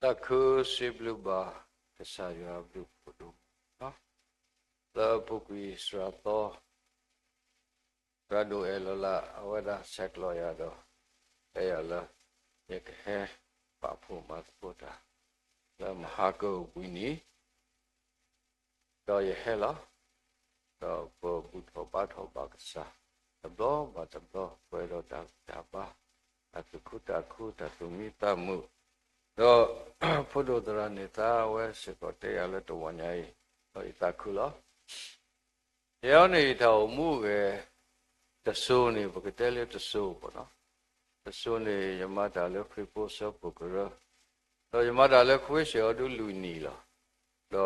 Taku sibluba kesaya blupudu. La bukui srato radu elola awada sekloyado eyala yekhe papu matputa la mahako wini do yehela do bo butho batho baksa tablo batablo puedo daba atukuta kuta tumita mu do pudo dranita we sekote ala to wanyai do itakula yoni tau mu ge tasuni bukitele tasu bono tasuni yamada le kripo so bukura do yamada le khweshe odu luni la do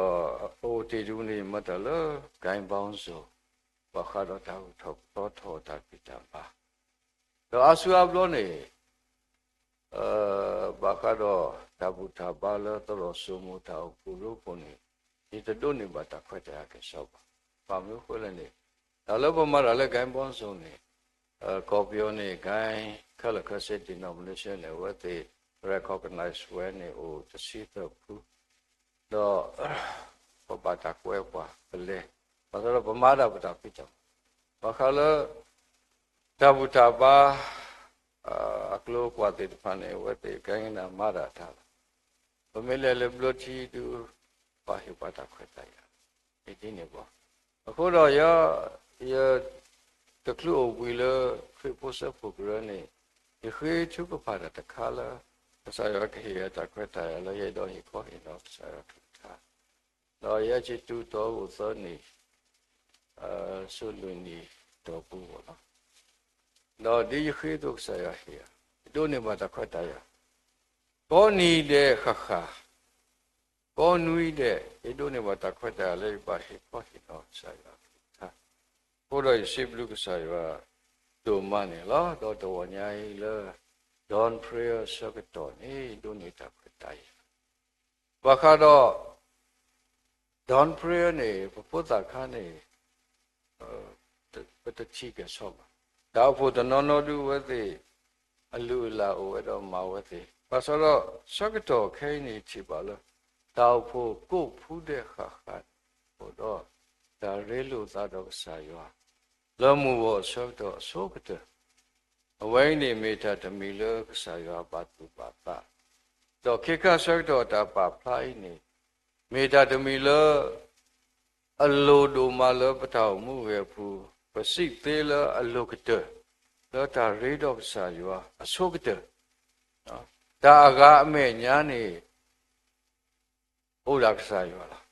o te du ni mata le gain bounso bakhado ta thok to tho ta pitamba do asu ablo ni bakhado tabuta bala to sumu ta puru poni ita do ni bata khweta ke so ba myo khwele ni da lo ba ma da le gain bounso ni copy ni gain color cassette denomination ne what they recognize when o to see the pu do bata kwe kwa le ba so ba ma da bata pita ba khala tabuta ba aklo kwa te phane what they gain na ma da tha ba me le blochi tu ba hi bata khweta ya ti ni bo akho do ya the clue we learn kriposa prograne the he took a part of the color as I here that creta la ye do he ko he no sa ta no ya chi tu to u so ni so lu ni to pu no di he do sa ya here do ni ma ta creta ya ko ni de kha kha ko nui de e do ni ma ta creta le ba he ko he no sa yaကိုယ်တော်ရှိဘလူကစားရဒုမနဲ့လားတော့တော်ညာကြီးလဲ Dawn prayer ဆက်ကတော့နေဒုနေတာခတိုင်ဘာခါတော့ Dawn prayer နေပုဒ်တာခါနေပတချိကဆောပါဒါဖို့တနော်နော်ဒုဝသိအလူလာဝတော့မဝသိဘာဆိုတော့ဆက်ကတော့ခဲနေချပါလားဒါဖို့ကိုဖူးတဲ့ခါခါဟိုတော့ဒါရဲလို့သာတော့ဆာရွာလောမှုဘောဆောတော့ဆောကတဲ့အဝိနေမေတ္တာတမီလကဆာရွာပါတုပါတာတော့ခေကဆောတော့တာပါဖလိုက်နေမေတ္တာတမီလအလိုဒုမလပတောမှုရဲ့ဖူပစိသေးလအလုကတလောတာရေတော့ဆာရွာအဆောကတနော်ဒါကအမေညာနေဥဒကဆာရွာလား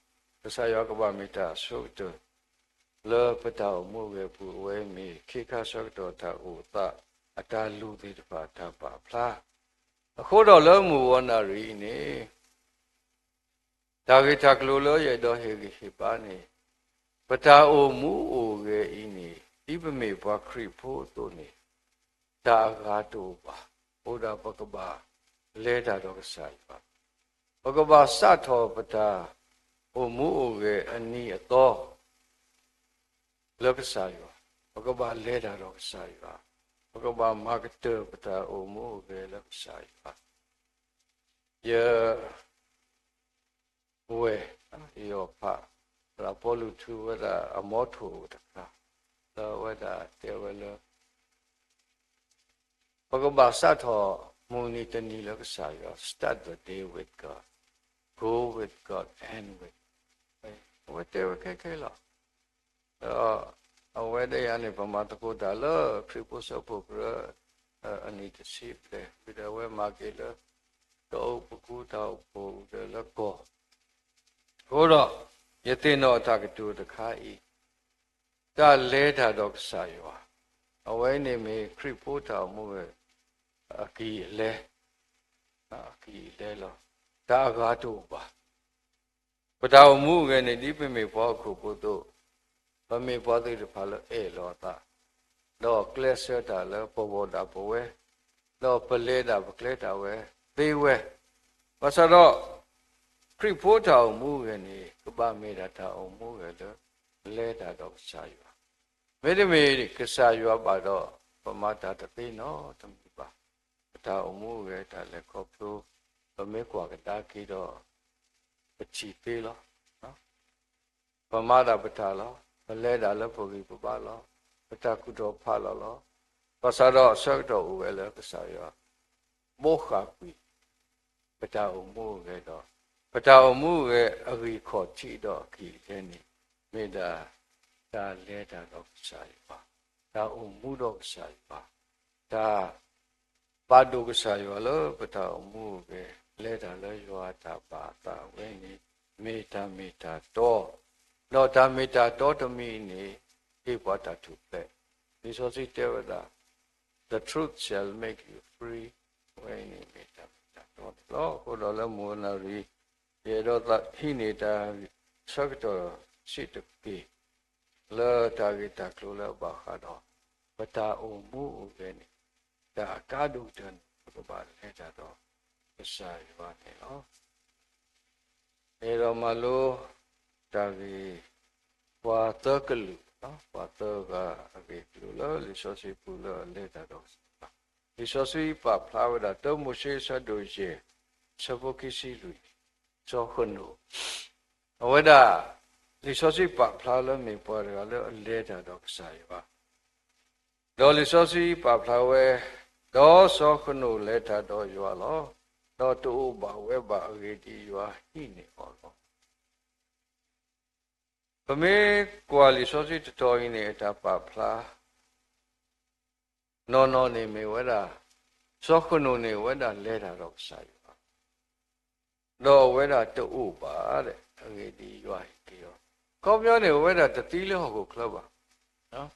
ကဆာရွာကဘာမေတ္တာဆောကတလောပတောမှုရဲ့ဖူဝဲမီခေကဆောတော့တာဥတာအတားလူသေးတပါတာပါဖလားအခုတော့လောမှုဝနာရီနေဒါဂိတကလိုလောရတော့ဟေဂိပါနေပတာအိုမူအိုရဲ့ဤနေဒီပမေဘွားခရိဖို့တို့နေဒါဂါတုပါဘုရားပကဘာလဲတာတော့ဆိုင်ပါပကဘာစထောပတာအိုမူအိုရဲ့အနီအတော်လောကဆိုင်ပါပကဘာလဲတာတော့ဆိုင်ပါပကဘာမာကတပတာအိုမူရဲ့လောကဆိုင်ပါယေဝေယောဖရာပေါ်လူသူဝဒအမောထုတခါသောဝဒတေဝလပကဘာစထောမူနီတနီလောကဆိုင်ပါ start the day with God go with God and with whatever ke la awede yani pamatako dala kriposa pokra anita sip le bidawe magela to puku ta po de la ko ora yete no atakatu de khai ta le tha dok sa yo awe ne me kripota mu aki le lo ta ga to ba padaw mu ge ne di pe me bo khu po to ba me bo de pha lo e lo ta do klesa ta lo po bo da po we do ple da ba kle ta we they we ba sa do khri pho ta mu ge ni ka ba me da ta mu ge lo le da do sa yo me de me ka sa yo ba do pa ma ta ta te no ta mi ba ta mu ge ta le ko plo me kwa kata kido chi pe lo no pamada patalo le da le pogi pa lo pata kudo pha lo pasado sakdo uele kasayo moha pi pata umu ge do pata umu ge agi kho chi do ki le ni me da le da do kasayo pa da umu do kasayo pa da padu kasayo lo pata umu ge le da le yo ta pa ta we ni me ta do no ta me ta do to mi ni e pa ta tu pe ni so si te da the truth shall make you free when you meet up with God. Lord, all more now re yedo ta hinita sakto sit pi la tagita klula bahado pata umu ugeni da kadu tan ba leta do sai ba ne no ero malo tagi wa taklu Wataga agakula, lisosi pula leta dos. Lisosi pa plawada to moshe sa doje, sabokisi lui, so hono. Awada lisosi pa plawla me parala leta doksaiva. Do lisosi pa plawe, do so hono leta do yualo, do tu ba weba agati yua hini olo. Pame kuali sosi tutoi ni etapa pla no ni me weda sokono ni weda leda rok sai do weda tu uba de age di ywa kiyo ko myo ni weda tati le ho ko klaba no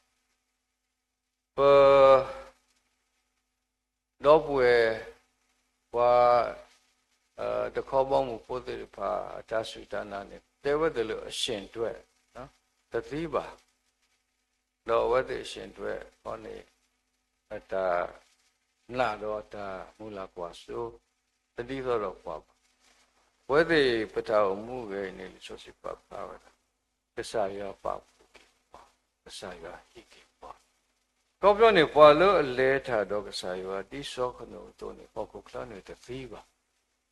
pa do pwe wa de kho bong mu po de pa ta su ta na ni te weda lo a shin twe the Viva, no wedding to it on at Nadota Mulaquasu, the Diva of Pop. Where they put our movie in Sosi Pop Power, the Saya Pop, the Saya Hiki Pop. Copioni Palo later dog Saya, this sock no Tony Poco Clan with the fever.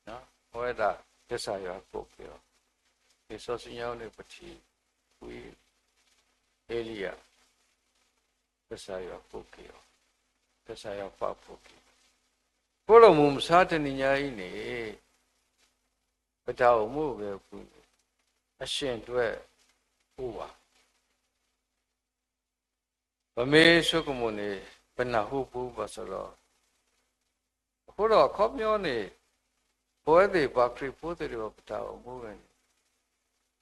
No, whether the Saya Popio. It's Sosi Yoni Pati. We Elia, the Saya Pokio, the Saya Papoki. Polomum Satanina in a but our move a shame to a Uva. Pame Sokomone, Penahupu Basalo. Polo Comione, Poede Bakri Pote of Tao moving.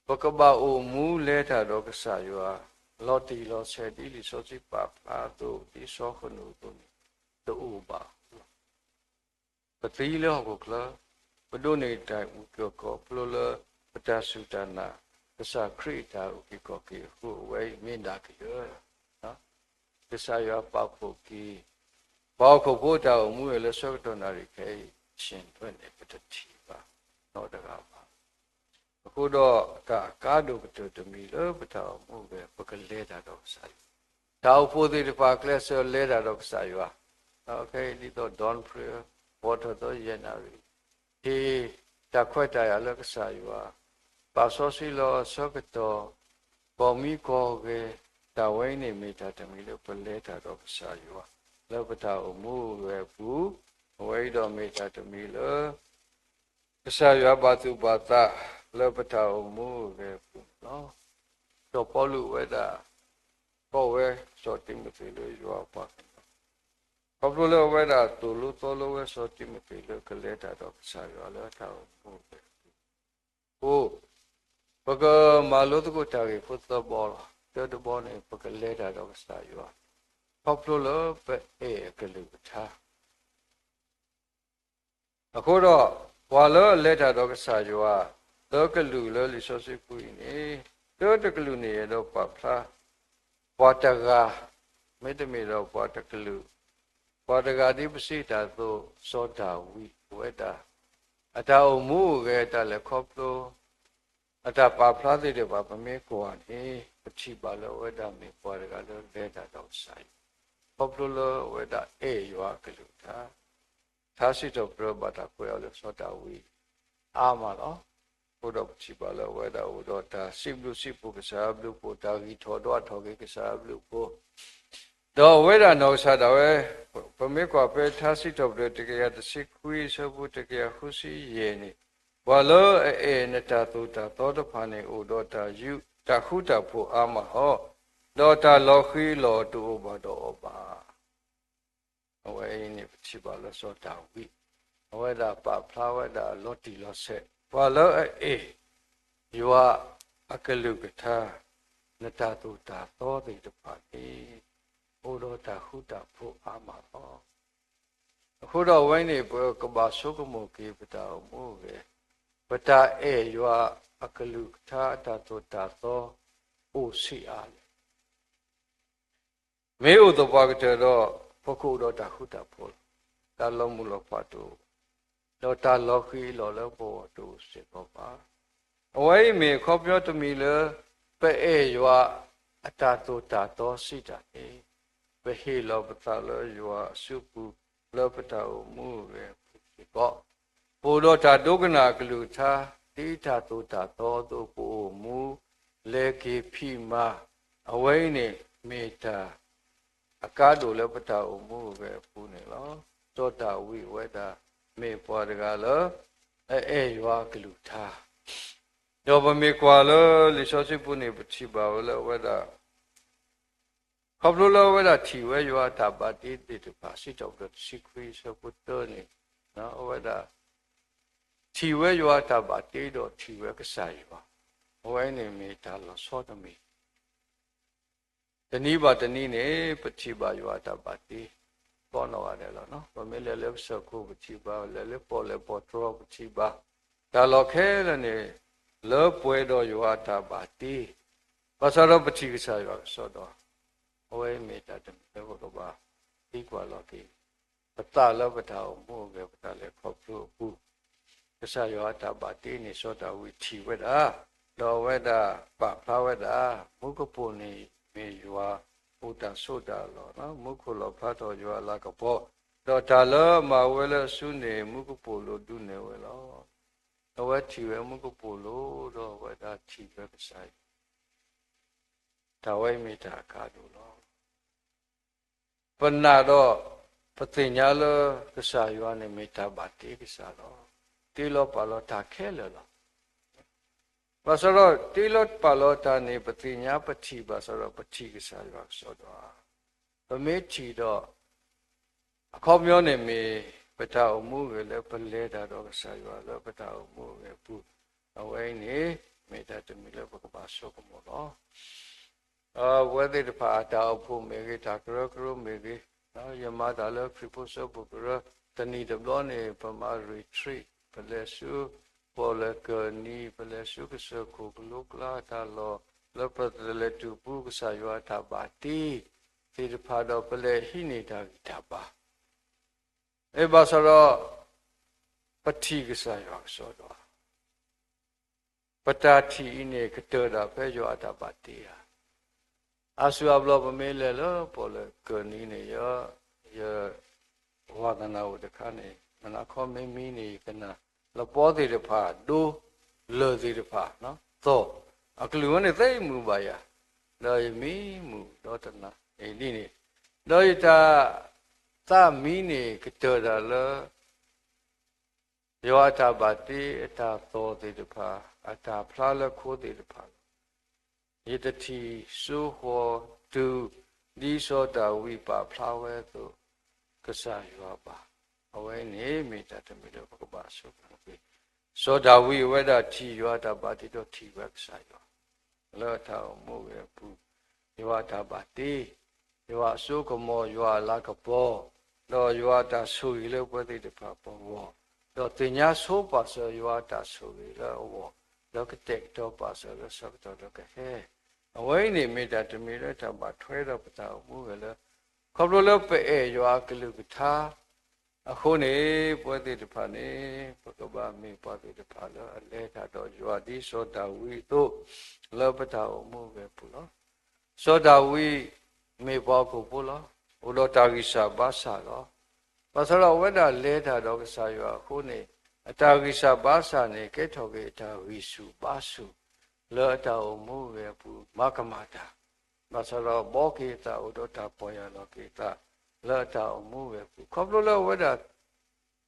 Bakaba o mu leta dog sayua, Lotti lo said, Ili sosi pap, Ado, di sohono, the uba. But the ilogokla, but donate time Ukoko, Plula, Patasutana, the Sakrita Ukikoki, who way Mindaki, the Saya Papoki, Bauko Bota, Muela Sotonari K, Shin 20 Petativa, not the Gaba. Kudo ka kado to me but our move a later dog say. Tau put the park less or later dog sayua. Okay, little dawn prayer, water the January. He taqueta alak sayua. Pasosilo socato, Bomi coge, Tawani meet at a middle later dog sayua. Lopata move a poo, away don't meet at a miller. Sayua batu bata. Lepata mu no so polu weda powe so Timothy lo yo pa Pablo weda tulu tolo we so Timothy lo kaleta do sa yo la ta mu o paga malo to ko ta ge football ball the ball ne paga leta do sa yo Pablo lo pe e kaleta akodo walo leta do sa yo Lokalu loli sosi puini, Lokalu ni edo papla, Wataga, Metamiro Watakalu, Wataga dipsita to sota we weta. Ata umu geta le coplo, Ata papla de papa me coan, Pachibala weda me Wataga beta outside. Popular weda you are kaluta. 他是就不把他不要了说到位，阿嘛咯，不到七八了，为了我到他十不个啥不不，他一拖多拖个啥不不，到为了弄啥到喂，不没挂被他是就不这个呀，是亏是不这个呀，呼吸也呢，完了那他都他到的盘呢，我到他有他呼他不阿嘛好，到他老黑老多吧到吧。ဝဲနေဖြစ်ပါလို့ဆိုတာဝိဝဲတာပါဖလာဝဲတာလော်တီလော်ဆက်ဘာလို့အေးယောအကလုကထာနတတုတာသောတိတပါတိဘုရောတာဟုတာဖို့အာမဟောအခုတော့ဝိုင်းနေကဘာဆုကမောကေပတာမို့ပဲပတာအေယောအကလုကထာတတုတာသောအိုစီအားမေဥတပါကတဲ့တော့พวกเราตาขุตาพูดตาลมุลปาตูเราตาลอคีเราแล้วพอตูเสกปาเอาไว้มีครอบยอดมีเลยไปอยู่ว่าตาตูตาโตสิตาเอไปเฮเราปตาเลยอยู่ว่าสุปุเราปตาอุมูเวก็ปูโดตาดุกนากลุธาตีตาตูตาโตตุปูมูเลกีพิมาเอาไว้นี่เมตาအကားတို့လည်းပတာအမှုပဲပူနေလောသောတာဝိဝေဒမေပွားတကလောအဲရွာကလူသာယောဘမေကွာလောလိသောစိပုနေပတိပါလောဝေဒခေါပလိုလောဝေဒထီဝဲရွာတာပါတိတိတပါစိတောက်စိခွေးစပုတ္တနေနော်ဝေဒထီဝဲရွာတာပါတိတော့ထီဝဲကစားရွာဝဲနေမေတာလောသောတမေတနည်းပါတနည်းနဲ့ပတိပါယောတာပါတိပေါ်တော့ရတယ်လို့နော်ဗမေလဲလဲစကုပတိပါလဲလဲပေါ်လဲပေါ်တော့ပတိပါဒါတော့ခဲလည်းနေလောပွဲတော့ယောတာပါတိဘာသာတော့ပတိကစားယောဆိုတော့ဝဲမေတ္တာတမေဘုကပါဒီကွာလို့ဒီပတလောပတာမို့ပဲပတလဲခေါပလို့ဘူးကစားယောတာပါတိနေစောတာဝိထီဝဲတာလောဝဲတာပါဖာဝဲတာမုကပုန်နေမေယောဥတဆိုတာလောနော်မုခုလောဖတ်တော်ယောလာကပေါ့တော့ဒါလောမဝဲလဆုနေမုကပုလိုဒုနေဝဲလောအဝဲထီဝဲမုကပုလိုတော့ဝဲတာထီဝဲပဆိုင်ဒါဝဲမိတာကားလို့လောပနာတော့ပတိညာလောကစားယောနေမိတာဘာတိကစားလောတီလောပါလောတာခဲလောဘာဆိုတော့တိလောပါလောတာနေပတိညာပတိဘာဆိုတော့ပတိကစားရောဆိုတော့ဗမေချီတော့အခေါ်မျိုးနေမေပတာအမှုကလည်းပလဲတာတော့ကစားရောလည်းပတာအမှုပဲပူအဝိနေမေတ္တာတမီလည်းဘကပါဆိုကမောတော့ဝဲတဲ့ဖာတာအဖို့မေကတာကရကရမေကနော်ယမတာလည်းပြဖို့ဆိုပုကရတဏီတဘလောနေပမာ retreat ပလဲစုပေါ်လကနီပလဲစုကစခုကလုကလာတာလောလပတလေတူပုကဆာယောတာပါတိသေတဖာတော့ပလဲဟိနေတာဂိတာပါအဲဘာဆိုတော့ပတိကဆာယောဆိုတော့ပတာတိနေကတရဖဲယောတာပါတိဟာအဆူအဘလောပမေလေလောပေါ်လကနီနေယောဝါဒနာဝတခါနေမနာခေါ်မင်းမီနေကနာလပေါ်သေးတဖာဒိုလောသေးတဖာနော်သောအကလူနဲ့သိမှုပါရလောယမီမှုဒေါတနာအိဒီနေလောယတာသမီနေကတောရလောယောတာပါတိအတာသောသေးတဖာအတာဖလားလခိုးသေးတဖာယတတိစုဟောတုဒီသောတာဝိပါဖလားဝဲသူကစားယောပါအဝဲနေမေတ္တာတမေတော့ဘုရားဆုခံပြီသောတာဝိဝဒတိယောတာပါတိတော့တိဝက်ဆိုင်ရောလောထာမို့ပဲဘူးယောတာပါတိယောအစုကမောယောလာကပေါ်တော့ယောတာဆူရီလို့ပြောတဲ့တဖာပေါ်တော့တင်ညာဆိုပါဆိုယောတာဆူရီလို့လောကတက်တော့ပါဆိုလို့ဆောက်တော့ကဲအဝဲနေမေတ္တာတမေတော့တပါထွဲတော့ပတာဘူးပဲလေခေါပလို့ပဲယောကလုကထာအခုနေပွဲတဲ့တဖာနေဘုကဘာမေပွားတဲ့တဖာလောအလဲတာတော့ယောတိသောတာဝိတို့လောပတာအမှုပဲပူလောသောတာဝိမေပွားကိုပူလောဘုလောတာဂိစာဘာစာလော ဘာသာဝဒလဲတာတော့ကစားရွာခုနေအတာဂိစာဘာစာနေကဲထော်ကေတာဝိစုပါစုလောအတာအမှုပဲဘူးမကမတာဘာသာဘောကေတာဥဒတာပေါ်ရလောကေတာလောအတာအမှုပဲဘူးခေါပလောဝဒ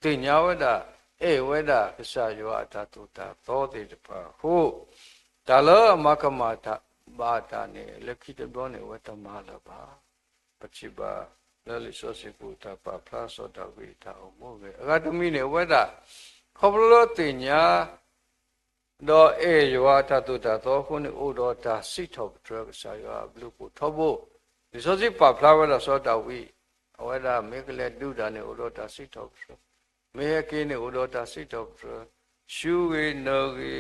တင်ညာဝဒအေဝဒကစားရွာအတာတုတာသောတေတပါဟုဒါလောမကမတာဘာတာနေလက်ခိတတော်နေဝတ္တမလာပါပချိပါလဲလိစောစီပူတာပါဖလားစောတဝိတာအမှုပဲအဂတမိနေဝဒခေါပလောတင်ညာတော့အေယောတတုတသောခုနိဥဒောတာစိထောပထရကစားရွာဘလူကိုထောဖို့ဒီစောစီပါဖလားဝဒစောတဝိအဝဒမေကလေဒုတာနေဥဒောတာစိထောပထရမေကေနေဥဒောတာစိထောပထရရှုဝေနောဝေ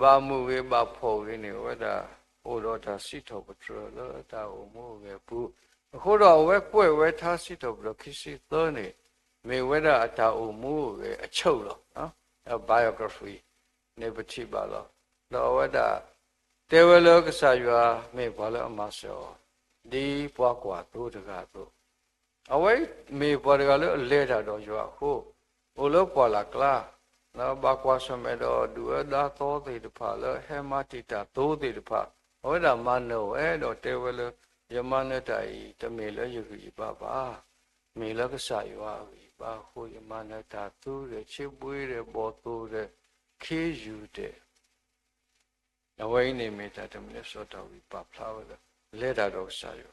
ဘာမှုဝေဘာဖို့ဝေနေဝဒဥဒောတာစိထောပထရလောတာအမှုပဲဘူးအခုတော့ဝဲကွဲ့ဝဲထားစိထောပထရခိစီသောနေမေဝဒအတာအမှုပဲအချုပ်လို့နော် biography နေပတိပါလို့လောဝဒတေဝလောကစားရွာမေဘာလို့အမဆောဒီပွားကွာတို့တကားတို့အဝဲမေပွားတကားလို့လဲတာတော့ရွာဟုတ်ဟိုလို့ပွားလာကလားနော်ဘာကွာဆမဲတော့ဒူအဒါသောတေတဖာလို့ဟေမတိတာသိုးတေတဖာဟောဒါမနောအဲ့တော့တေဝလောယမနတိုင်တမေလောယုကြီးပါပါမေလောကစားရွာဘာဟိုယမနတာသူရချစ်ပွေးရဘောသူရခေယူတဲ့အဝိနေမေတ္တာတမလဲစောတော်ဝိပါဖလာဝလဲတာတော့ဆာယော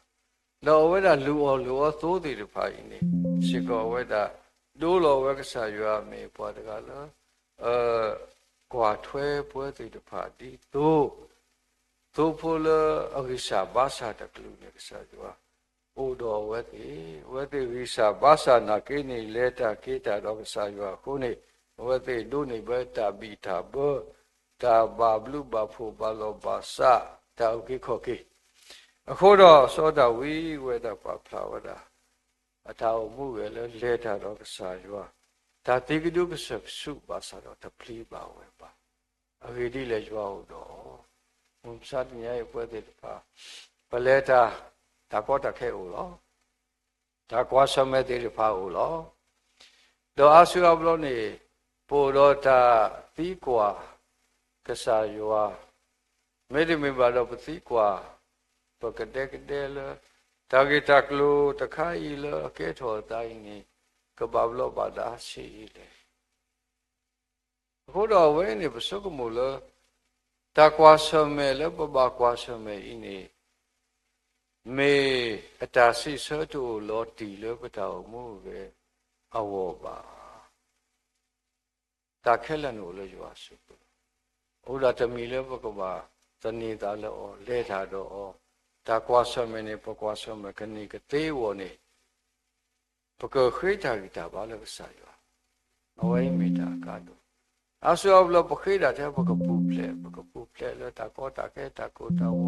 လောဝဒလူအောသိုးသေးတဖာဤနေရှိကောဝဒဒိုးလောဝကဆာယောမေပွားတကလားကွာထွဲပွဲသေးတဖာဒီသို့ဖို့လအဂိစာဘာသာတကလူနေကဆာယောဩတော်ဝတိဝတိဝိစာဘာသာနာကိနေလဲတာကေတာတော့ကဆာယောခုနေဝတိဒုနေဘတာဘိတာဘောတာဘာဘလူဘာဖို့ဘာလောဘာစာတာဥကိခောကိအခုတော့သောတာဝိဝေဒပါဖလာဝဒအထာအမှုပဲလဲတာတော့ကစားရွာဒါတိကဒုကဆစုဘာသာတော့တပလီပါဝဲပါအဝိဒီလေရွာတော့ဘုံစာတညရဲ့ပွဲတဲ့ပါပလဲတာဒါကောတခဲဦးလောဒါကွာဆမဲတဲ့ဖာဦးလောတော့အဆူအဘလောနေပိုတော့တာတီးကွာကစားရွာမေဒီမေဘာတော့ပတိကွာပကတဲ့ကတဲ့လတာဂီတကလူတခါဤလကဲထော်တိုင်းနေကဘာဘလောဘာသာရှိလေအခုတော့ဝဲနေပစုကမူလတာကွာဆမဲလပပကွာဆမဲဤနေမေအတာစီဆောတူလောတီလပတောမှုပဲအဝေါ်ပါတာခဲလန်ကိုလည်းရွာစုဥဒတမီလည်းပကဘာတနေတာလည်းလဲထားတော့တာကွာဆမနေပကွာဆမကနိကတေဝနေပကခိတာဂီတာဘာလည်းဆာရွာအဝိမိတာကတော့အဆောဘလပခိတာတဲ့ပကပူပလေလည်းတာကောတာခဲတာကိုတာဝ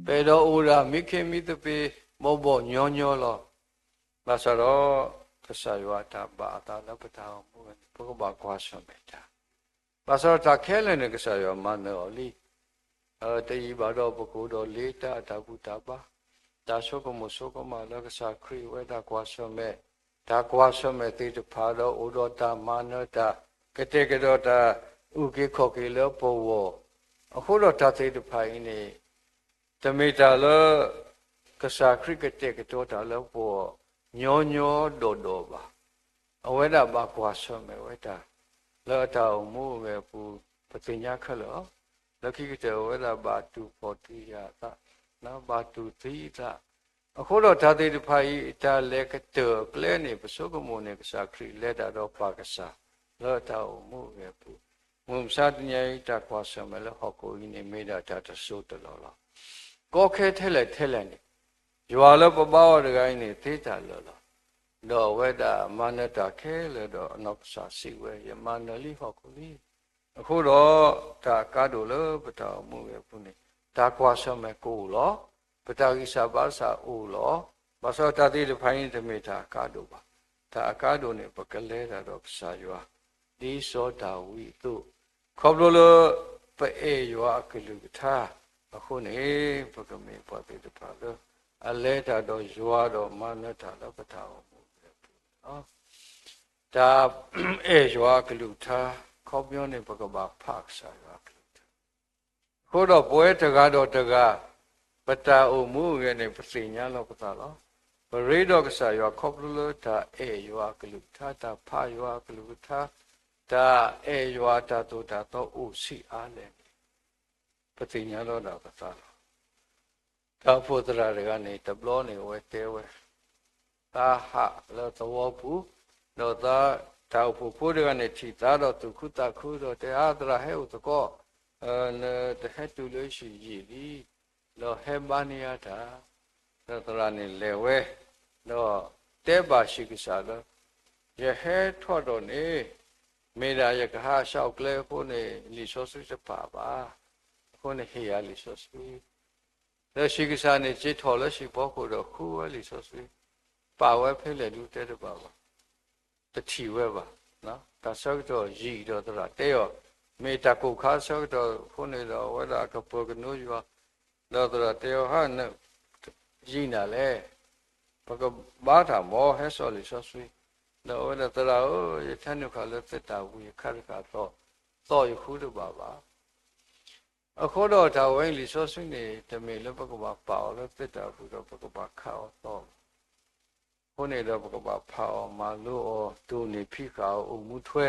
ပေတော့ဥရာမိခေမိတပေမောဘောညောညောလောမဆရောကဆာရွာတာဘာတာလည်းပတာမှုပကဘာကွာဆမတာဘာသာတာခဲလည်းနေကစားရမနော်လီတေးဘာတော့ပကူတော့လေတာတာဘူးတာပါဒါဆိုကမဆိုကမလည်းကစားခရီဝဲတာကွာဆမဲဒါကွာဆမဲတေးတဖာတော့ဥဒတာမာနတာကတဲ့ကတော့တာဥကေခောကေလောပေါ်ဝအခုတော့တာတေးတဖာအင်းနေတမေတာလောကစားခရီကတဲ့ကတော့တာလောပေါ်ညောညောတော်ပါအဝဲတာဘာကွာဆမဲဝဲတာလောတောင်မှုပဲပူပတိညာခက်လောလခိကတေဝဒဘာတုပောတိယသနောဘာတုသီသအခုတော့ဓာတိတဖိုင်တာလေကတေကလဲနေပစုကမုန်နေကစားခရီလက်တာတော့ပါကစားလောတောင်မှုပဲပူမုံစာတညာတကွာဆမလဟောကိုင်းနေမေတာတာဆုတလောလောကောခဲထဲလဲနေရွာလောပပဝတကိုင်းနေသေးတာလောလောတော့ဝဲတာမာနတာခဲလေတော့အနောက်စာစီဝဲယမနလီဟောကူလီအခုတော့ဒါကားတို့လို့ပတောင်မှုပဲခုနေဒါကွာဆမဲကိုလောပတာဂိစာဘာစာအိုလောဘာသာတတိတဖိုင်းတမေတာကားတို့ပါဒါအကားတို့နေပကလဲတာတော့စာရွာဒီစောတာဝိတုခေါပလို့ပဲရွာကလူထားအခုနေပကမေပတိတဖာလို့အလဲတာတော့ရွာတော့မာနတာတော့ပတောင် ဒါအေရွာကလူထားခေါပြောနေဘကဘာဖတ်စာရွာကလူထားခိုးတော့ပွဲတကားတော့တကားပတာအုံမှုရဲ့နေပစိညာလောပတာလောပရိဒောကစာရွာခေါပလူတာအေရွာကလူထားတာဖရွာကလူထားဒါအေရွာတာတို့တာတော့ဥစီအားလေပစိညာလောတာပတာလောဒါဖို့တရာတွေကနေတဘလောနေဝဲတဲဝဲသာဟာလောသဝဘူးတော့ဒါဖို့တွေကနေထိသားတော့သူခုတခုတော့တရားတရာဟဲ့ဥတကောတဟဲ့တူလို့ရှိရည်ဒီလောဟဲဘာနီယာတာတရာနေလေဝဲတော့တဲပါရှိကစားတော့ယဟဲထော့တော့နေမေရာယကဟာရှောက်ကလေးခုနေလီဆိုစုစပါပါခုနေဟေယာလီဆိုစုဒါရှိကစားနေจิตထော်လို့ရှိဘောခုတော့ခုဝဲလီဆိုစုပါဝဲဖဲလေလူတဲတော့ပါတချီဝဲပါနော်ဒါဆောက်တော့ရည်တော့တရာတဲရောမေတ္တာကိုခါဆောက်တော့ခုနေတော့ဝဲတာကပုကနုရွာတော့တရာတဲရောဟာနဲ့ရည်နာလေဘကဘာသာမောဟဲဆောလီဆောဆွေတော့ဝဲတာတရာအိုရထန်နုခါလက်သက်တာဝီခါရကတော့ရခုတော့ပါအခုတော့ဒါဝိုင်းလီဆောဆွေနေတမေလဘကဘာပါလို့သက်တာဘူးတော့ဘကဘာခါတော့ခုနေတော့ဘကဘာဖာအောင်မလို့တူနေဖိခါအောင်မှုထွဲ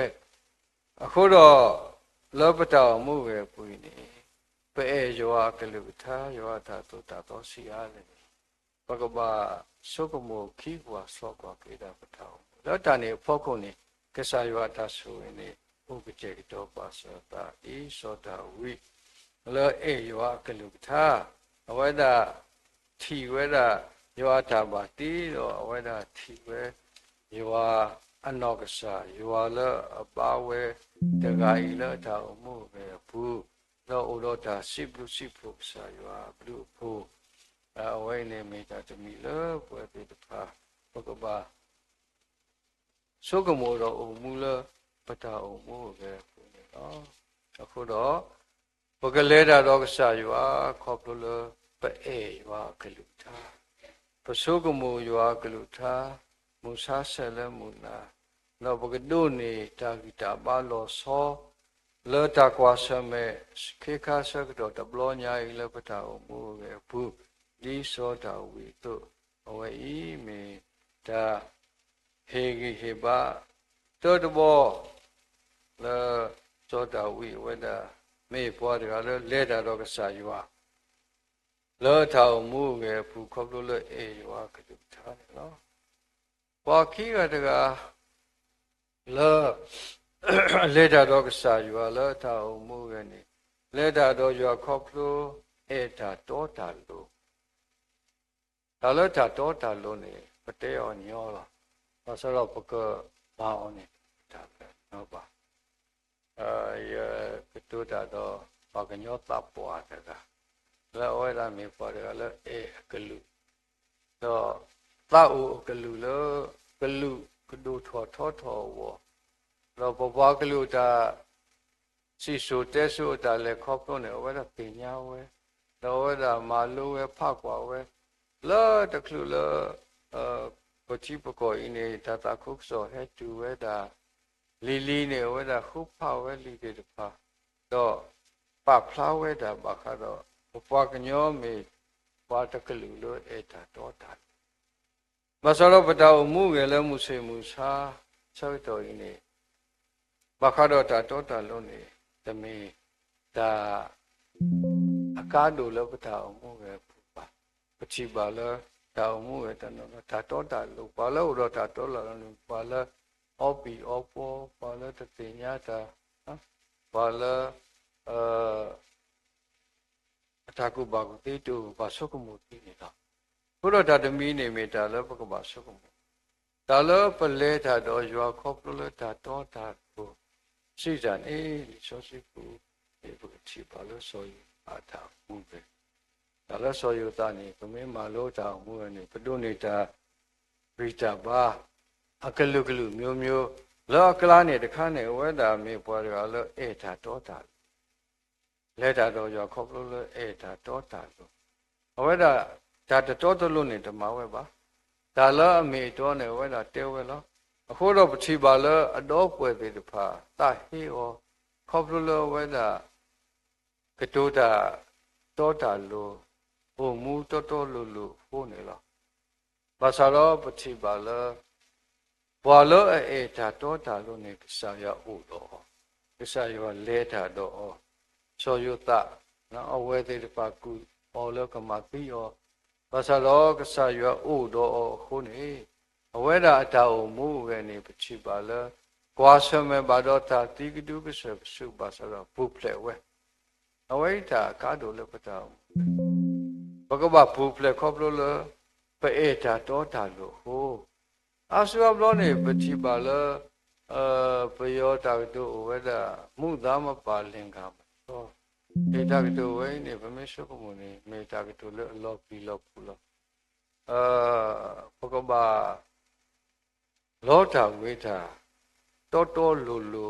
အခုတော့လောပတောင်မှုပဲပွေနေပဲယောကလူထားယောတာတူတာတော့စီအားလေဘကဘာစုကမောခိကွာဆောကွာကေတာပတောင်လောတာနေဖောက်ခုန်နေကဆာယောတာဆိုရင်နေဥပကျေတော့ပါဆောတာဤသောတာဝိလောယောကလူထားအဝဒထီဝဲတာယောတာပါတီတော့အဝဲတာထီဝဲယောအနောကဆာယောလအပါဝဲတဂိုင်လတာမှုပဲဘူးတော့ဥဒတာစိပ္ပုဆာယောဘလူဘူးအဝဲနေမိတာတမီလပွဲပြတဖာဘကဘာသုကမောတော့အမှုလပတာအမှုပဲဘူးနော်အခုတော့ဘကလဲတာတော့ကဆာယောခေါပလပဲယောကလူတာပစုကမူယောကလူထာမူဆာဆလမူနာနောဘကဒုနေတာဂီတာပါလောသောလောတာကွာဆမေခေခါဆကတော့တဘလောညာဤလပတာအမှုပဲဘူးဒီသောတာဝီတုအဝေဤမေတာဟေဂိဟေဘာတောတဘောလောသောတာဝီဝဒမေပွားတကလည်းလဲတာတော့ကဆာယောလောထောင်မှုပဲဖူခေါပလို့လေအေယောကတုထားတယ်နော်ဘာခိကတကလောလေတာတော့ကစားယောလောထောင်မှုကနေလေတာတော့ယောခေါပလို့အေတာတောတာလို့ဒါလောတာတောတာလို့နေပတေောညောလားဘာစတော့ပကဘာအောင်နေတာပဲနော်ပါယကတုတာတော့ဘာကညောတပ်ပွားတကလောဝဲတာမေပေါ်တယ်လောအေကလူတော့တောက်ကလူလောကလူကဒုထောဝလောဘဘကလူတာစီဆိုတဲဆိုတာလေခေါပလို့နေဝဲတာပညာဝဲတော့ဝဲတာမာလိုဝဲဖကွာဝဲလောတကလူလောပတိပကိုအင်းနေတာတာခုဆောဟဲတူဝဲတာလီနေဝဲတာခုဖဝဲလီတဲ့ဖာတော့ပဖလာဝဲတာဘာခါတော့ပွားကညောမေပွားတကလူလို့အေတာတော်တာမဆရောပတောမှုငယ်လည်းမှုစေမှုစာဆောက်တော်ရင်နေဘာခါတော့တာတော်တာလုံးနေတမီဒါအကားတို့လည်းပတောမှုငယ်ပါပချိပါလားတောမှုငယ်တနော်ဒါတော်တာလို့ဘာလို့တော့ဒါတော်လာလို့ဘာလဲအော်ပီအော်ပေါ်ဘာလဲတတိညာတာဘာလဲအထာကုဘာကုတေတုဘာဆုကမှုတိနေတာဘုရောဓတမီနေမေတာလပကဘာဆုကမှုဒါလပလေတာတော့ယောခေါပလတာတော့တာကိုစိဇန်အေးဆိုစီကူဒီဘုတိဘာလို့ဆိုရအထာမှုပဲဒါလဆိုရတာနေကမေမာလို့တာမှုနေပတုနေတာဝိတာဘာအကလုကလုမျိုးလောကလာနေတခါနေဝဲတာမေပွားရလောအေတာတော့တာလဲတာတော့ယောခေါပလအေတာတော့တာလို့အဝဲတာဒါတော်တော်လို့နေဓမ္မဝဲပါဒါလောအမေတော်နေဝဲတာတဲဝဲလော အခုတော့ပတိပါလအတော့ပွဲသေးတဖာတာဟေောခေါပလဝဲတာကတိုးတာတောတာလို့ဘုံမူတော်တော်လို့ဟိုးနေလားဘာသာတော့ပတိပါလဘာလို့အေတာတောတာလို့နေကစားရဥတော့ကစားရလဲတာတော့ချောယတနော်အဝဲသေးတဖာကူဘောလကမတိရောဘာသာတော့ကစားရဥတော့ဟိုးနေအဝဲတာအတာအမူပဲနေပချိပါလကွာဆမဲဘာတော့တာတိကတုကဆစုပါဆိုတော့ဘုပလက်ဝဲအဝဲတာကားတို့လည်းပတောင်ဘကဘဘုပလက်ခေါပလို့လပဲတာတောတာလို့ဟိုအဆူဘလို့နေပချိပါလပယောတာတို့ဝဲတာမူသားမပါလင်္ကာမသောဧတာကတို့ဝဲနေဗမေရှုကမုန်မေတာကတို့လည်းအလောပြီးလောက်ဘူးလို့ဘကဘလောတာဝေတာတောတောလူလူ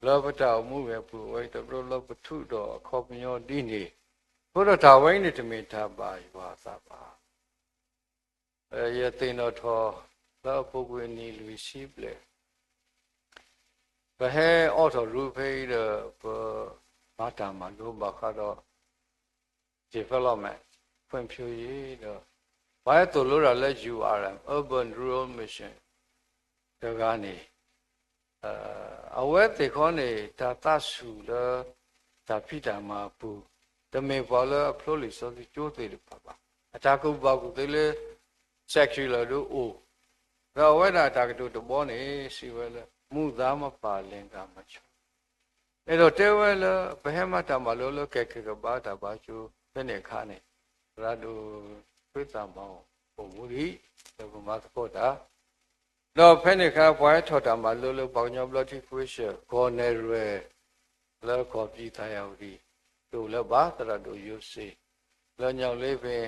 လောဘတာမှုပဲပူဝိတဘလောပထုတော့ခေါပညောဒီနေဘုရားတာဝိနေတမေတာပါရွာသပါယသိနောထောလောပုဂ္ဂိုလ်နီလူရှိပလေဘဟဲအော်တော်ရူဖေးတဲ့ဘာတာမလို့ဘာခါတော့ development ဖွံ့ဖြိုးရေးတော့ဘာတော်လို့ရလဲ URM Urban Rural Mission ဒါကနေအဝဲတေခေါနေတာတဆူလာတာဖိတာမှာပူတမေဘောလအဖလို့လီစောကျိုးသေးတယ်ပါအတာကုဘောကုသေးလေ secular တို့အိုတော့ဝဲတာတာကတူတဘောနေစီဝဲလဲမူသားမပါလင်ကမချောအဲ့တော့တဲဝဲလဲဘဟမတာမလို့လို့ကဲကဲကဘာတာဘာချူဖနေခါနေရာတို့ဖိတာမောပုံမူရီဘမတ်ဖို့တာတော့ဖနေခါဘွားထော်တာမလို့လို့ပေါညောဘလတိခွေးရှခေါ်နေရဲလဲခေါ်ပြီးသားရောက်ဒီတို့လည်းပါတရတို့ယူစီလဲညောင်လေးပင်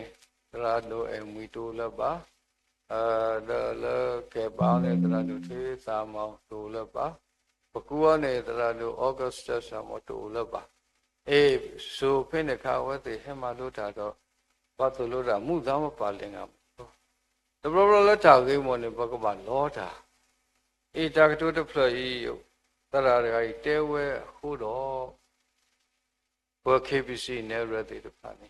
တရတို့အမီတို့လည်းပါလဲကဲပါနဲ့တရတို့သေးသာမောင်တို့လည်းပါပကူကနေတရတို့ဩဂတ်စတဆာမောတို့လည်းပါအေးဆိုဖနေခါဝဲတဲ့ဟဲမလို့တာတော့ဘာတို့လို့တာမှုသားမပါလင်ကတဘရလတာကိမောနေဘကဘာလောတာဧတာကတုတဖလီယတရရဂိတဲဝဲဟိုတော့ဘော KBC နဲ့ရတဲ့တဖာနေ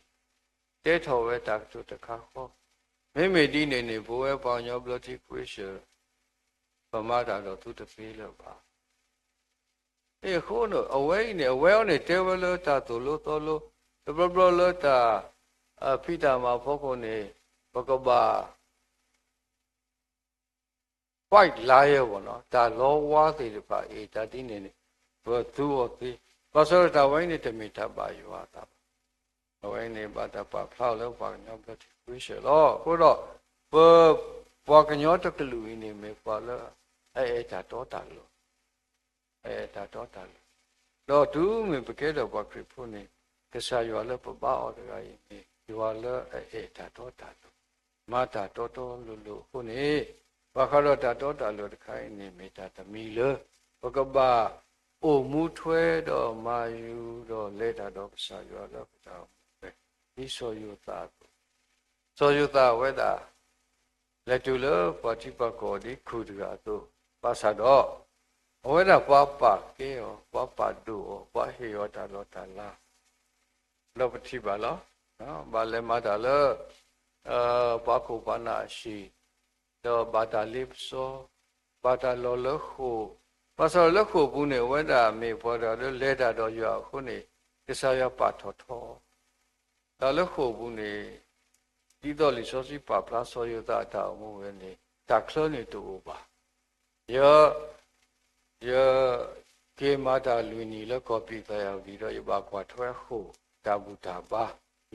တဲထော်ဝဲတာကတုတခါဟောမိမိဒီနေဘိုးဝဲပေါညောဘလတိခွေရှပမာတာတော့သူတဖေးလို့ပါအေးခိုးတော့အဝဲနေအဝဲနေတဲဝဲလို့တာသူလို့တော်လို့တဘရလို့တာဖိတာမှာဖို့ကိုနေဘကဘာ white လာရဲဘောနော်ဒါလောဝါသေးတယ်ပါအေဒါတိနေနေဘောသူ့ောသေးဘာဆိုတော့ဝိုင်းနေတမီထပ်ပါရွာတာဝိုင်းနေပါတပါဖောက်လို့ပါညောပြတိခွေးရှလောကိုတော့ဘောကညောတကလူနေမေပါလားအဲဒါတော့တာလို့ဒါတော့တာလို့တော့သူမေပကဲတော့ဘာခရဖို့နေကစားရွာလည်းပပအော်တကကြီးနေရွာလည်းဒါတော့တာလို့မတာတော်တော်လို့ခုနေဘာခရတာတောတာလို့တခိုင်းနေမိတာတမီလဘကဘာအိုမူထွဲတော့မာယူတော့လဲတာတော့ပစာရောတော့တော့ပဲဒီဆိုယူတာဆိုယူတာဝဲတာလက်တူလပတိပကောဒီခုတရာတော့ပါစာတော့ဝဲတာပပကေရောပပဒူပဟေယောတာတော့တာလာလောပတိပါလောနော်ဘာလဲမတာလဲပခုပနာရှိတော့ဘာတာလိပစောဘာတာလောလခုဘာစောလခုဘူးနေဝဲတာမေဘောတော်လဲတာတော့ရခုနေတစ္ဆာပါထောထောဒါလခုဘူးနေဒီတော့လီစောစီပါပလာစောယတာတာမှုဝဲနေတာခလနေတူပါယောကေမာတာလူနီလကောပီတရားဒီတော့ရပါကွာထွဲခုတာဘူတာပါ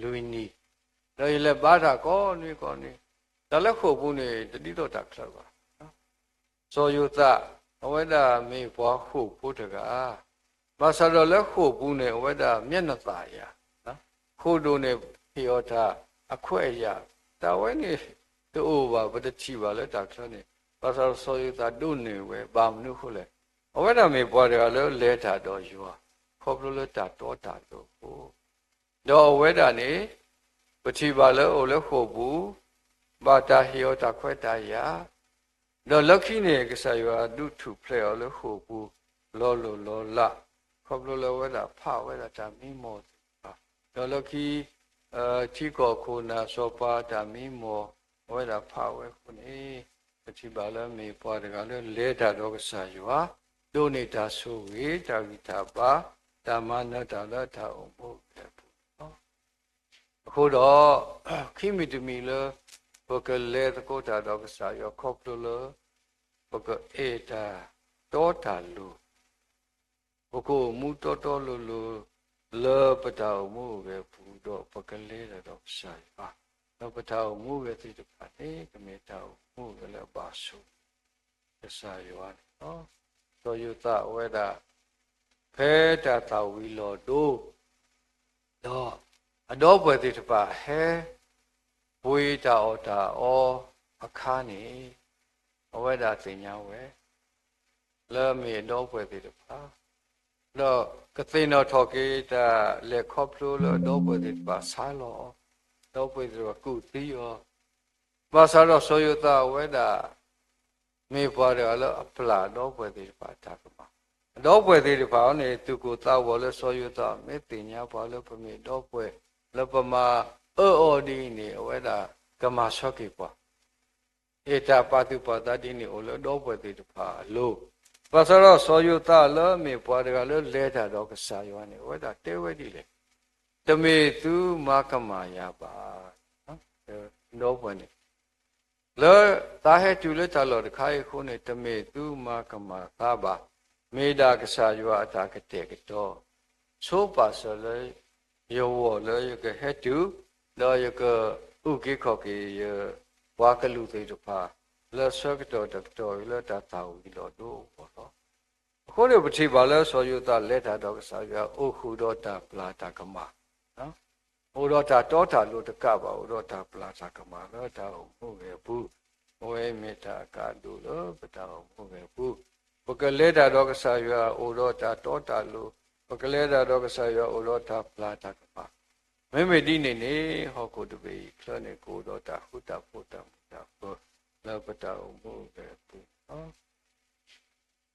လူနီတော့ရလဲပါတာကောနေကောနေဒါလည်းခုဘူးနေတတိတော့တာခလပါနော်စောယသအဝိဒမေဘွားခုဘုဒ္ဓကဘာသာတော်လည်းခုဘူးနေအဝိဒမျက်နှာသာရနော်ခုတို့နေဖေယောတာအခွဲ့ရတာဝဲနေတို့ဘာပတတိပါလဲတာခလနေဘာသာစောယသတို့နေဝဲဘာမနုခုလဲအဝိဒမေဘွားတွေကလည်းလဲတာတော့ယူဟာခေါပလို့လဲတာတော့တာတော့ဟိုတော့အဝိဒနေပတိပါလဲဟိုလဲခုဘူးဘာတာဟိယောတာခွဲ့တာရ တော့လက်ခိနေကစားရွာဒုထုဖလဲော်လို့ဟိုဘူးလောလောလောလာခေါပလိုလောဝဲတာဖဝဲတာဒါမိမောတော့လက်ခိချီကောခုနာစောပါဒါမိမောဝဲတာဖဝဲခုနေပတိပါလမေပွားတကလည်းလဲတာတော့ကစားရွာဒုနေတာဆိုဝေတာဝိတာပါဓမ္မနတ္တလထာအမှုပဲနော်အခုတော့ခိမိတမီလဘကလေတကိုတာတော့ကစားရွာခေါပလိုလောဘကအေတာတောတာလူဘကိုမူတောတောလူလူလောပတာမှုပဲဘူးတော့ပကလေးတော့ဆိုင်ပါလောပတာမှုပဲသိတဲ့ပါလေကမေတာမှုပဲလည်းပါစုဆိုင်ရွာနော်သောယုတဝေဒဖဲတာတာဝီလောတို့တော့အတော်ပွဲသိတဲ့ပါဟဲဘွေတာဩတာဩအခါနေအဝေဒသိညာဝဲလဲမေတော့ပွဲသေးတယ်ပါတော့ကသိနော်ထော်ကေတာလက်ခေါပလိုတော့ပွဲသေးပါဆာလောတော့ပွဲသေးကုတိယောဘာသာတော့ဆိုရတာဝဲတာမေပွားတယ်alorsအပလာတော့ပွဲသေးပါတာကမှာတော့ပွဲသေးပါနေသူကိုတောက်ဘောလဲဆိုရတာမေတင်ညာပါလို့ပမေတော့ပွဲလပမာအော်ဒီနေဝဲတာကမဆော့ကေပွားဧတာပါတုပတတိနေလို့တော့ပွဲသေးပါလို့ဘာသာတော့ဆိုယုတလောမေပွားတကလို့လဲတာတော့ကစားရွာနေဝဲတာတဲဝဲဒီလေတမေသူမကမာယပါနော်တော့ပွဲနေလောတာဟဲတူလက်တလောတခါရခုနေတမေသူမကမာသာပါမေတာကစားရွာအတာကတဲ့ကတော့ဆိုပါစလေယောဝလောယကဟဲတူလောယကဥကိခောကေယဝါကလူသေးတဖာလောဆောကတော့တတော်လောတာတာဝီလောတို့ပေါ့နော်အခုဒီပတိပါလဲဆိုရတာလက်တာတော့စားရဥခုတော့တာပလာတာကမနော်ဥတော့တာတောတာလို့တကပါဥတော့တာပလာတာကမတော့တာဟုတ်ပဲဘူးဝဲမေတ္တာကာတုလို့ပတာဟုတ်ပဲဘူးပကလဲတာတော့စားရဥတော့တာတောတာလို့ပကလဲတာတော့စားရဥတော့တာပလာတာကမမေမေတိနေနေဟောကိုတပေခလနေကိုတော့တာဟုတာဖို့တာဟုတ်လောပတာမှုပဲဘူးနော်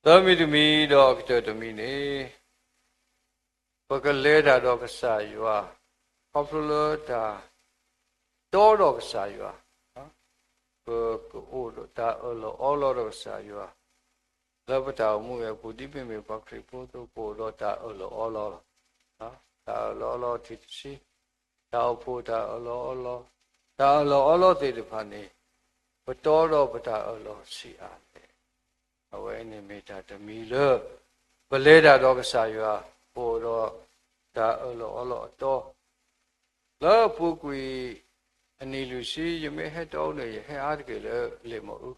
သောမိတမီတော့ကတမီနေပကလဲတာတော့ကစားရွာပေါပလတာတောတော့ကစားရွာနော်ကိုတော့တာအော်လောတော့စားရွာလောပတာမှုပဲဘူးဒီပင်မေပခရိပို့တော့တာအော်လောနော်တာလောတိစီတာဖို့တာအော်လောတာအော်လောတေတဖာနေပတော်တော့ပတာအော်လောစီအားအဝဲနေမေတာတမီလပလဲတာတော့ကစားရွာပို့တော့ဒါအော်လောတော့လောပုကွေအနီလူရှိယမေဟတော်နေဟဲအားတကယ်လေမဟုတ်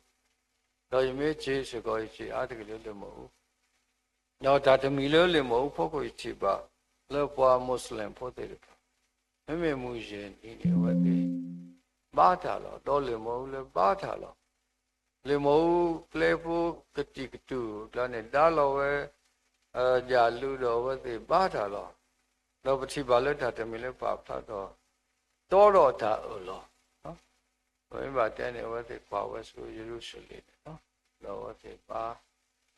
တော့ယမေချေစကောချေအားတကယ်လေမဟုတ်တော့ဒါတမီလလေမဟုတ်ဖို့ကိုချေပါလောပွားမွတ်စလင်ဖို့တဲ့မေမူရင်ဒီနေဝတ်ဒီဘာတာလောတော့လေမဟုတ်လေဘာတာလောလေမောပလေဖို့ကတိကတူဒါနဲ့ဒါလောပဲကြာလူတော်ဝတ်ဒီဘာတာလောတော့ပတိပါလက်တာတမီလဲပါဖတ်တော့တော့တာလောနော်ဘယ်မှာတဲ့နေဝတ်ဒီပါဝဲဆိုယေရုရှလင်နော်လောဝတ်ဒီပါ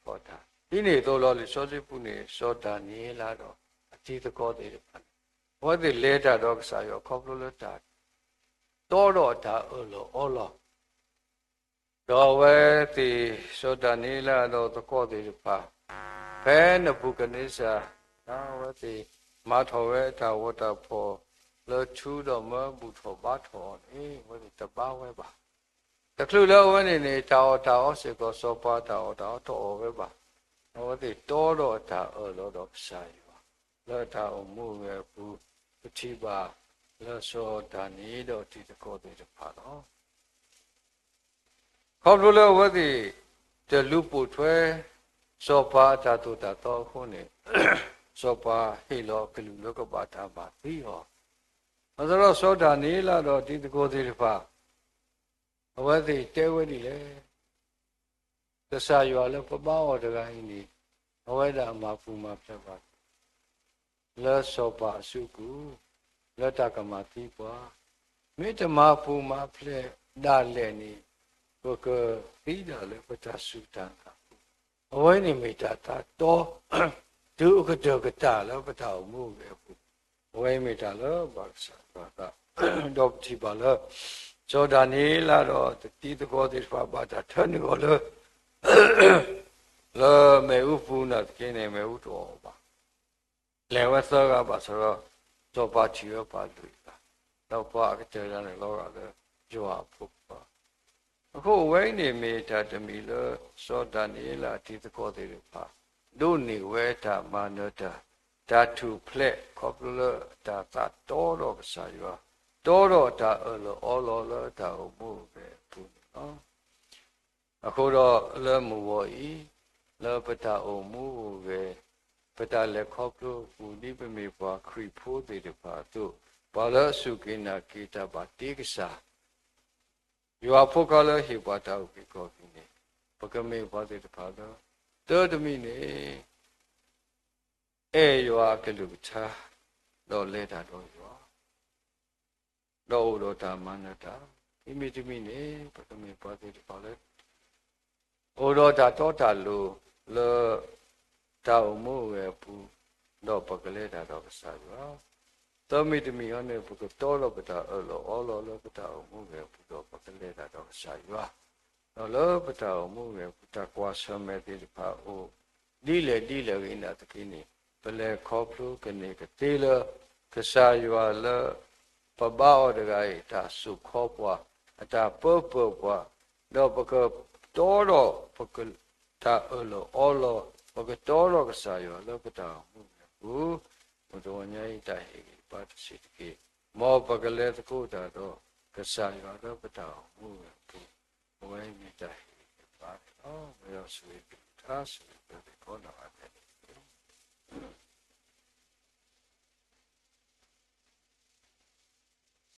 ပေါ်တာဒီနေတော့လောလေစောစိပုနေစောတာနေလာတော့အတိတကောသေးတယ်ဝတ်ဒီလဲတာတော့ကစားရောခေါပလို့တာတော့တာလောတော့ဝဲတိသောတာနိလတော့တကောတိပါဘဲနဘုကနေစာနော်ဝဲတိမထောဝဲတာဝတ္တဖောလောချူတော့မဘုထောဘာထောအေးဝဲတိတပါဝဲပါတခလူလောဝဲနေတာစေကောစောပါတာတော့ဝဲပါဝဲတိတောတော့တာလောတော့ဆိုင်ပါလောတာအမှုပဲဘူးပတိပါလောသောတာနိတော့တိတကောတိပါတော့ခေါပလိုဝတ်ဒီတလူပူထွဲစောပါတာတုတာတော့ခုနေစောပါဟိလောကလူလောကပါတာပါပြီးဟောအဲဒါတော့သောတာနေလာတော့ဒီတကောသေးတပါဝတ်ဒီတဲဝဲဒီလေသစ္စာရွာလဲပပဟောတကိုင်းနေအဝဲတာမှာပူမှာဖြစ်ပါလဲစောပါအစုကူလက်တကမာတိပွားမိတ္တမပူမှာဖလက်ဒါလဲနေ ဘကပြီးတာလေပတဆူတန်ကအဝိနိမိတာတာတော့ဒုက္ကတောကတလည်းပတောင်မှုပဲဘူးအဝိမိတာလည်းဘာသာတော့ဒီပါလားဇောဒာနေလာတော့တိတကောတိဘာတာထနေကိုလေလောမေဥပူနာကင်းနေမေဥတော်ပါလေဝသောကပါဆိုတော့ဇောပါချီရောပါလူပါတော့ပါအကြရနေလောကလည်းကြွားဖို့ပါအခုဝိနေမေတာတမီလောဇောဒာနေလာတိတကောတိပါဒုနေဝေတာမာနတာဓာတုဖလက်ခေါပလတာတာတော်တော့ကစားရောတော်တော့တာအော်လောတာအမှုပဲဘူးနော်အခုတော့လဲမူဝဤလဲပတာအမှုပဲပတာလက်ခေါပလို့ဘူးဒီပမေပွားခရီဖိုးတဲ့ပါတို့ဘာလဲစုကိနာကိတာပါတိကစားယောဖို့ကလည်းဟိပါတာကိုကောပြီးနေပကမေပါတဲ့ပါတော့တောတမိနေယောကလူချာတော့လဲတာတော့ယောတော့တာမနတာဣမိတမိနေပကမေပါတဲ့ပါလဲဩရောတာတောတာလိုလောတောင်မို့ပဲဘူးတော့ပကလဲတာတော့စားရောသောမိတမိဟောနေပုကတောလောပတာလောပတာအမှုပဲဘူးတော့ပကလဲတာတော့စားရောတော့လောပတာအမှုပဲပုတကွာဆမဲတိပါအိုဒီလေရင်းတာတကိနေပလဲခေါပလို့ကနေကတိလကစားရောလပပောတကဲတာစုခေါပွားအတာပုပ်ပွားတော့ပကတော်ပကတာအော်လောပကတော်ကစားရောလောပတာမှုဘူးဘုဒ္ဓဝညိတိုင်ပါတစီတကေမောပကလေတကုတာတော့ကစားရောလောပတာမှုဘူးဘဝမိတိုင်ပါတော့ဘယ်လိုဆွေးထားဆွေးပြောတော့